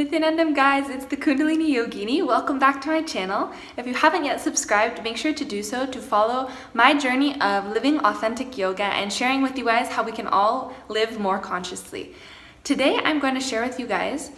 Nityanandam guys, it's the Kundalini Yogini. Welcome back to my channel. If you haven't yet subscribed, make sure to do so to follow my journey of living authentic yoga and sharing with you guys how we can all live more consciously. Today I'm going to share with you guys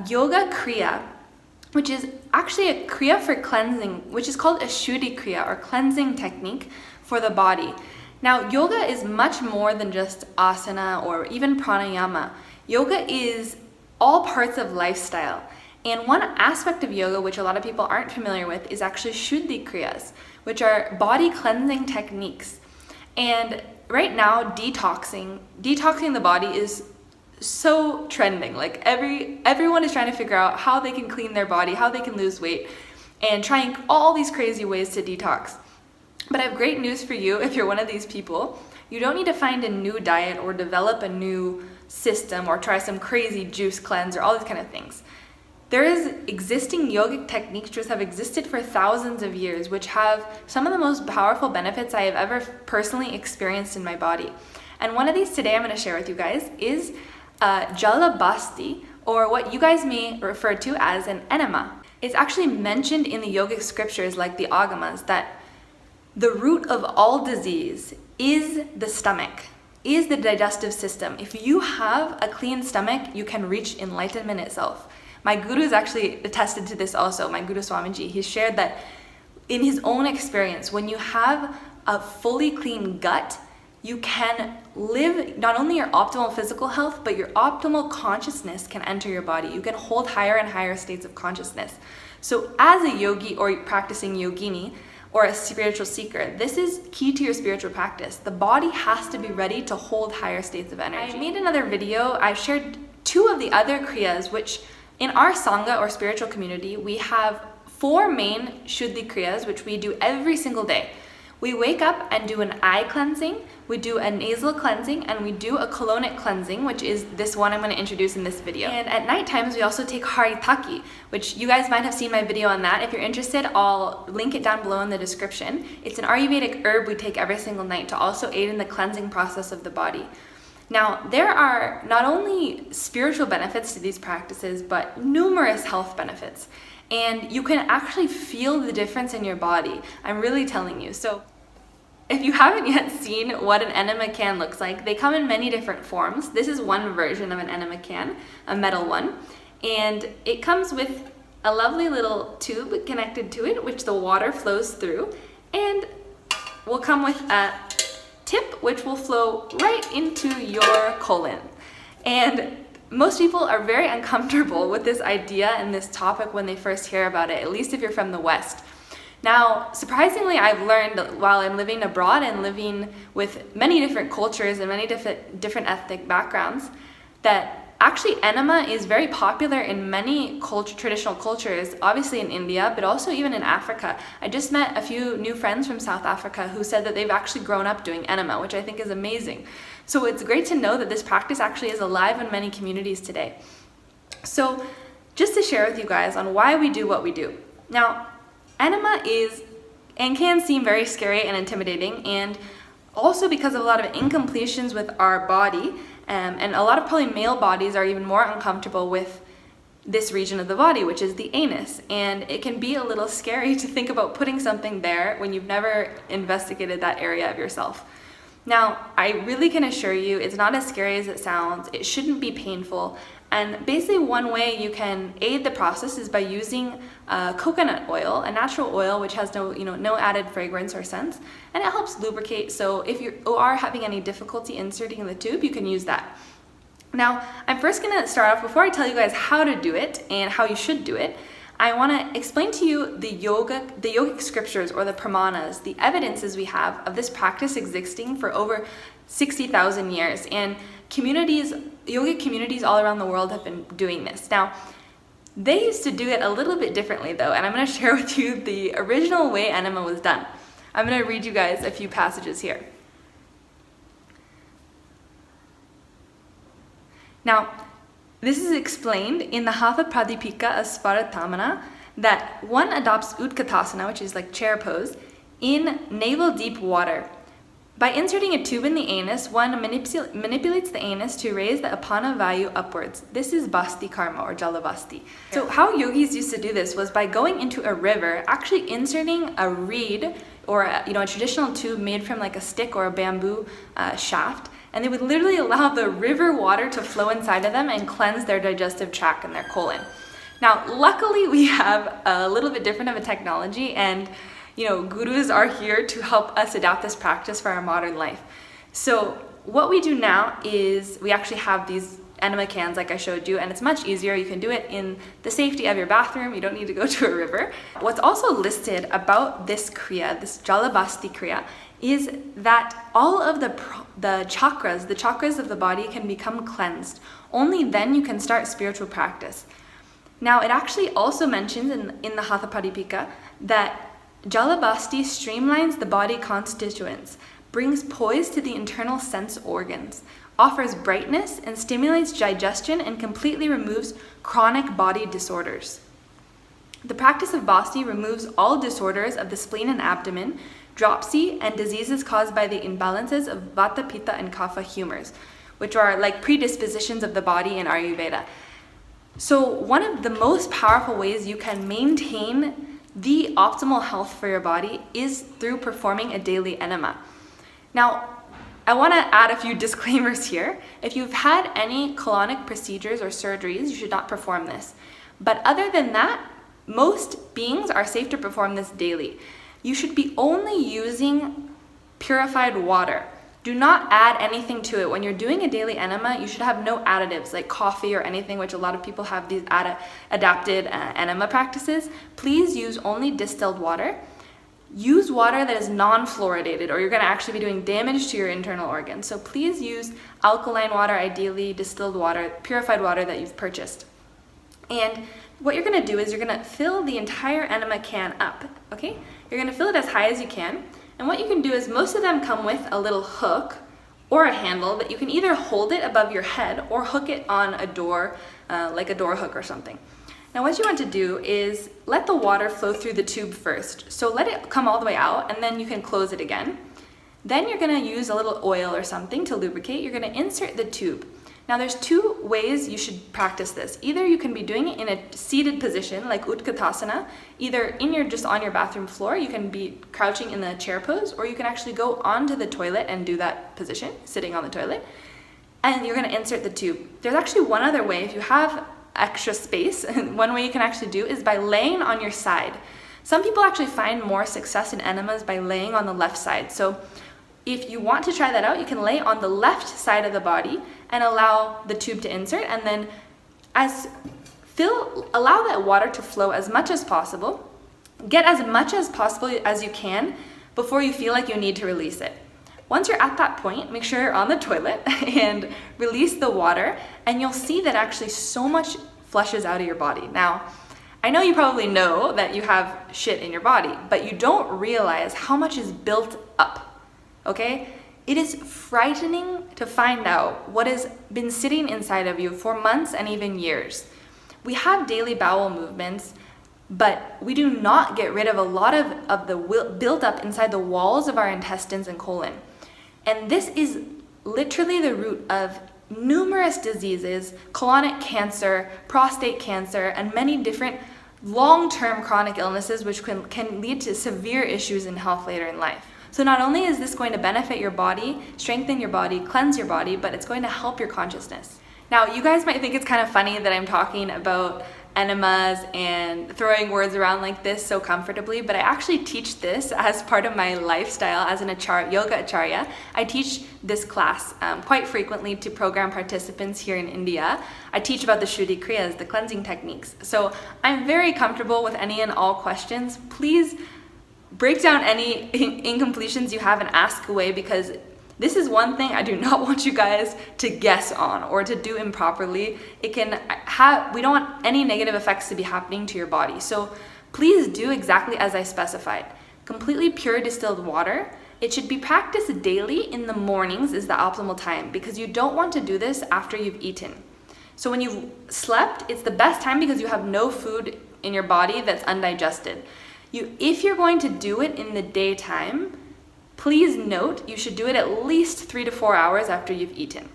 yoga Kriya, which is actually a Kriya for cleansing, which is called a Shuddhi Kriya or cleansing technique for the body. Now yoga is much more than just asana or even pranayama. Yoga is all parts of lifestyle. And one aspect of yoga, which a lot of people aren't familiar with, is actually Shuddhi Kriyas, which are body cleansing techniques. And right now, detoxing the body is so trending. Like everyone is trying to figure out how they can clean their body, how they can lose weight, and trying all these crazy ways to detox. But I have great news for you if you're one of these people. You don't need to find a new diet or develop a new system or try some crazy juice cleanse or all these kind of things. There is existing yogic techniques which have existed for thousands of years, which have some of the most powerful benefits I have ever personally experienced in my body. And one of these today I'm going to share with you guys is Jala Basti, or what you guys may refer to as an enema. It's actually mentioned in the yogic scriptures like the Agamas that the root of all disease is the stomach, is the digestive system. If you have a clean stomach, you can reach enlightenment itself. My guru has actually attested to this also, my guru Swamiji. He shared that in his own experience, when you have a fully clean gut, you can live not only your optimal physical health, but your optimal consciousness can enter your body. You can hold higher and higher states of consciousness. So as a yogi or practicing yogini, or a spiritual seeker, this is key to your spiritual practice. The body has to be ready to hold higher states of energy. I made another video, I shared two of the other kriyas, which in our sangha or spiritual community, we have four main Shuddhi kriyas, which we do every single day. We wake up and do an eye cleansing, we do a nasal cleansing, and we do a colonic cleansing, which is this one I'm going to introduce in this video. And at night times, we also take haritaki, which you guys might have seen my video on that. If you're interested, I'll link it down below in the description. It's an Ayurvedic herb we take every single night to also aid in the cleansing process of the body. Now, there are not only spiritual benefits to these practices, but numerous health benefits. And you can actually feel the difference in your body. I'm really telling you. So if you haven't yet seen what an Enema Can looks like, they come in many different forms. This is one version of an Enema Can, a metal one. And it comes with a lovely little tube connected to it, which the water flows through. And will come with a tip, which will flow right into your colon. And most people are very uncomfortable with this idea and this topic when they first hear about it, at least if you're from the West. Now, surprisingly, I've learned while I'm living abroad and living with many different cultures and many different ethnic backgrounds, that actually enema is very popular in many traditional cultures, obviously in India, but also even in Africa. I just met a few new friends from South Africa who said that they've actually grown up doing enema, which I think is amazing. So it's great to know that this practice actually is alive in many communities today. So just to share with you guys on why we do what we do. Now, enema is and can seem very scary and intimidating, and also because of a lot of incompletions with our body, and a lot of probably male bodies are even more uncomfortable with this region of the body, which is the anus, and it can be a little scary to think about putting something there when you've never investigated that area of yourself. Now, I really can assure you it's not as scary as it sounds. It shouldn't be painful. And basically one way you can aid the process is by using coconut oil, a natural oil which has no added fragrance or scent, and it helps lubricate. So if you are having any difficulty inserting the tube, you can use that. Now, I'm first going to start off, before I tell you guys how to do it and how you should do it, I want to explain to you the yogic scriptures or the pramanas, the evidences we have of this practice existing for over 60,000 years. And yogic communities all around the world have been doing this. Now, they used to do it a little bit differently though, and I'm going to share with you the original way enema was done. I'm going to read you guys a few passages here. Now, this is explained in the Hatha Pradipika Asparatamana that one adopts Utkatasana, which is like chair pose, in navel deep water. By inserting a tube in the anus, one manipulates the anus to raise the apana vayu upwards. This is Basti karma or Jala Basti. So how yogis used to do this was by going into a river, actually inserting a reed or a traditional tube made from like a stick or a bamboo shaft, and they would literally allow the river water to flow inside of them and cleanse their digestive tract and their colon. Now, luckily we have a little bit different of a technology, and gurus are here to help us adapt this practice for our modern life. So what we do now is we actually have these enema cans like I showed you, and it's much easier. You can do it in the safety of your bathroom. You don't need to go to a river. What's also listed about this Kriya, this Jala Basti Kriya, is that all of the chakras of the body can become cleansed. Only then you can start spiritual practice. Now, it actually also mentions in the Hatha Pradipika that Jala Basti streamlines the body constituents, brings poise to the internal sense organs, offers brightness and stimulates digestion, and completely removes chronic body disorders. The practice of Basti removes all disorders of the spleen and abdomen, dropsy, and diseases caused by the imbalances of Vata, Pitta, and Kapha humors, which are like predispositions of the body in Ayurveda. So one of the most powerful ways you can maintain the optimal health for your body is through performing a daily enema. Now, I want to add a few disclaimers here. If you've had any colonic procedures or surgeries, you should not perform this. But other than that, most beings are safe to perform this daily. You should be only using purified water. Do not add anything to it. When you're doing a daily enema, you should have no additives like coffee or anything, which a lot of people have these adapted enema practices. Please use only distilled water. Use water that is non-fluoridated, or you're going to actually be doing damage to your internal organs. So please use alkaline water, ideally distilled water, purified water that you've purchased. And what you're going to do is you're going to fill the entire enema can up, okay? You're going to fill it as high as you can. And what you can do is most of them come with a little hook or a handle that you can either hold it above your head or hook it on a door, like a door hook or something. Now what you want to do is let the water flow through the tube first. So let it come all the way out, and then you can close it again. Then you're going to use a little oil or something to lubricate. You're going to insert the tube. Now there's two ways you should practice this. Either you can be doing it in a seated position like Utkatasana, either just on your bathroom floor, you can be crouching in the chair pose, or you can actually go onto the toilet and do that position, sitting on the toilet, and you're going to insert the tube. There's actually one other way. If you have extra space, one way you can actually do is by laying on your side. Some people actually find more success in enemas by laying on the left side. So if you want to try that out, you can lay on the left side of the body and allow the tube to insert, and then allow that water to flow as much as possible. Get as much as possible as you can before you feel like you need to release it. Once you're at that point, make sure you're on the toilet and release the water, and you'll see that actually so much flushes out of your body. Now, I know you probably know that you have shit in your body, but you don't realize how much is built up, okay? It is frightening to find out what has been sitting inside of you for months and even years. We have daily bowel movements, but we do not get rid of a lot of the build-up inside the walls of our intestines and colon. And this is literally the root of numerous diseases, colonic cancer, prostate cancer, and many different long-term chronic illnesses which can lead to severe issues in health later in life. So not only is this going to benefit your body, strengthen your body, cleanse your body, but it's going to help your consciousness. Now, you guys might think it's kind of funny that I'm talking about enemas and throwing words around like this so comfortably, but I actually teach this as part of my lifestyle as an yoga acharya. I teach this class quite frequently to program participants here in India. I teach about the Shuddhi Kriyas, the cleansing techniques. So I'm very comfortable with any and all questions. Please break down any incompletions you have and ask away, because this is one thing I do not want you guys to guess on or to do improperly. We don't want any negative effects to be happening to your body. So please do exactly as I specified. Completely pure distilled water. It should be practiced daily. In the mornings is the optimal time, because you don't want to do this after you've eaten. So when you've slept, it's the best time because you have no food in your body that's undigested. If you're going to do it in the daytime, Please note, you should do it at least 3 to 4 hours after you've eaten.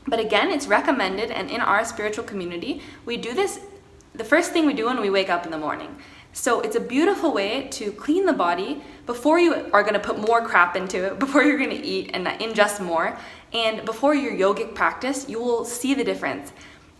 But again, it's recommended, and in our spiritual community, we do this the first thing we do when we wake up in the morning. So it's a beautiful way to clean the body before you are going to put more crap into it, before you're going to eat and ingest more, and before your yogic practice, you will see the difference.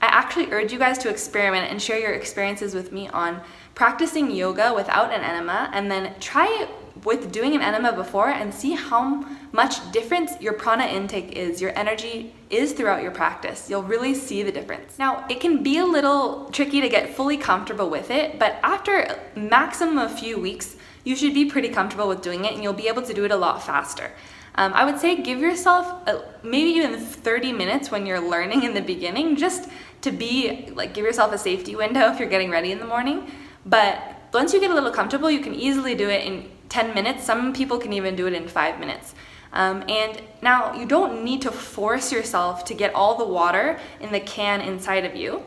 I actually urge you guys to experiment and share your experiences with me on practicing yoga without an enema, and then try it with doing an enema before and see how much difference your prana intake is, your energy is throughout your practice. You'll really see the difference. Now, it can be a little tricky to get fully comfortable with it, but after a maximum of a few weeks, you should be pretty comfortable with doing it and you'll be able to do it a lot faster. I would say give yourself maybe even 30 minutes when you're learning in the beginning, just to be like, give yourself a safety window if you're getting ready in the morning. But once you get a little comfortable, you can easily do it in 10 minutes. Some people can even do it in 5 minutes. And now you don't need to force yourself to get all the water in the can inside of you.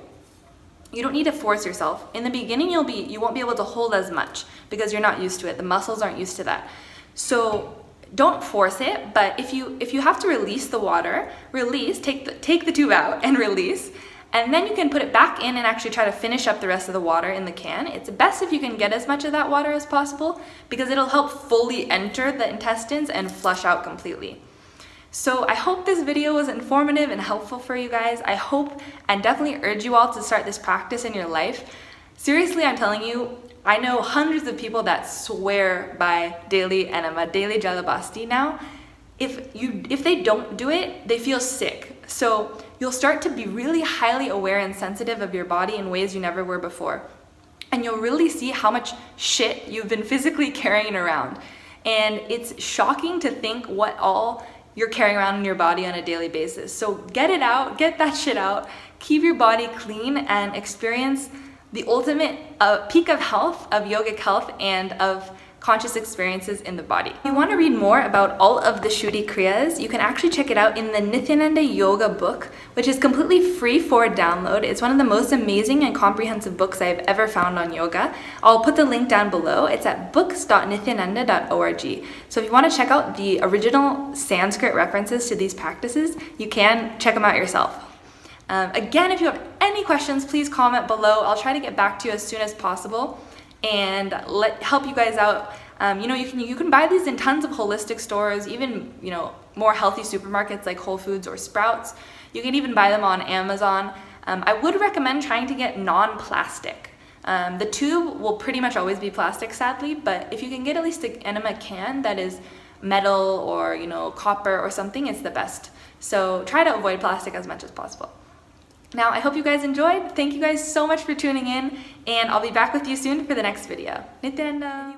You don't need to force yourself. In the beginning, you won't be able to hold as much because you're not used to it. The muscles aren't used to that. So don't force it, but if you have to release the water, take the tube out and release. And then you can put it back in and actually try to finish up the rest of the water in the can. It's best if you can get as much of that water as possible because it'll help fully enter the intestines and flush out completely. So I hope this video was informative and helpful for you guys. I hope and definitely urge you all to start this practice in your life. Seriously, I'm telling you, I know hundreds of people that swear by daily enema, daily Jala Basti now. If they don't do it, they feel sick. So you'll start to be really highly aware and sensitive of your body in ways you never were before. And you'll really see how much shit you've been physically carrying around. And it's shocking to think what all you're carrying around in your body on a daily basis. So get it out, get that shit out, keep your body clean, and experience the ultimate peak of health, of yogic health, and of conscious experiences in the body. If you want to read more about all of the Shuddhi Kriyas, you can actually check it out in the Nityananda Yoga book, which is completely free for download. It's one of the most amazing and comprehensive books I've ever found on yoga. I'll put the link down below. It's at books.nityananda.org. So if you want to check out the original Sanskrit references to these practices, you can check them out yourself. Again, if you have any questions, please comment below. I'll try to get back to you as soon as possible and help you guys out. You can buy these in tons of holistic stores, even more healthy supermarkets like Whole Foods or Sprouts. You can even buy them on Amazon. I would recommend trying to get non-plastic. The tube will pretty much always be plastic, sadly, but if you can get at least an enema can that is metal or copper or something, it's the best. So try to avoid plastic as much as possible. Now, I hope you guys enjoyed. Thank you guys so much for tuning in, and I'll be back with you soon for the next video. Nityananda!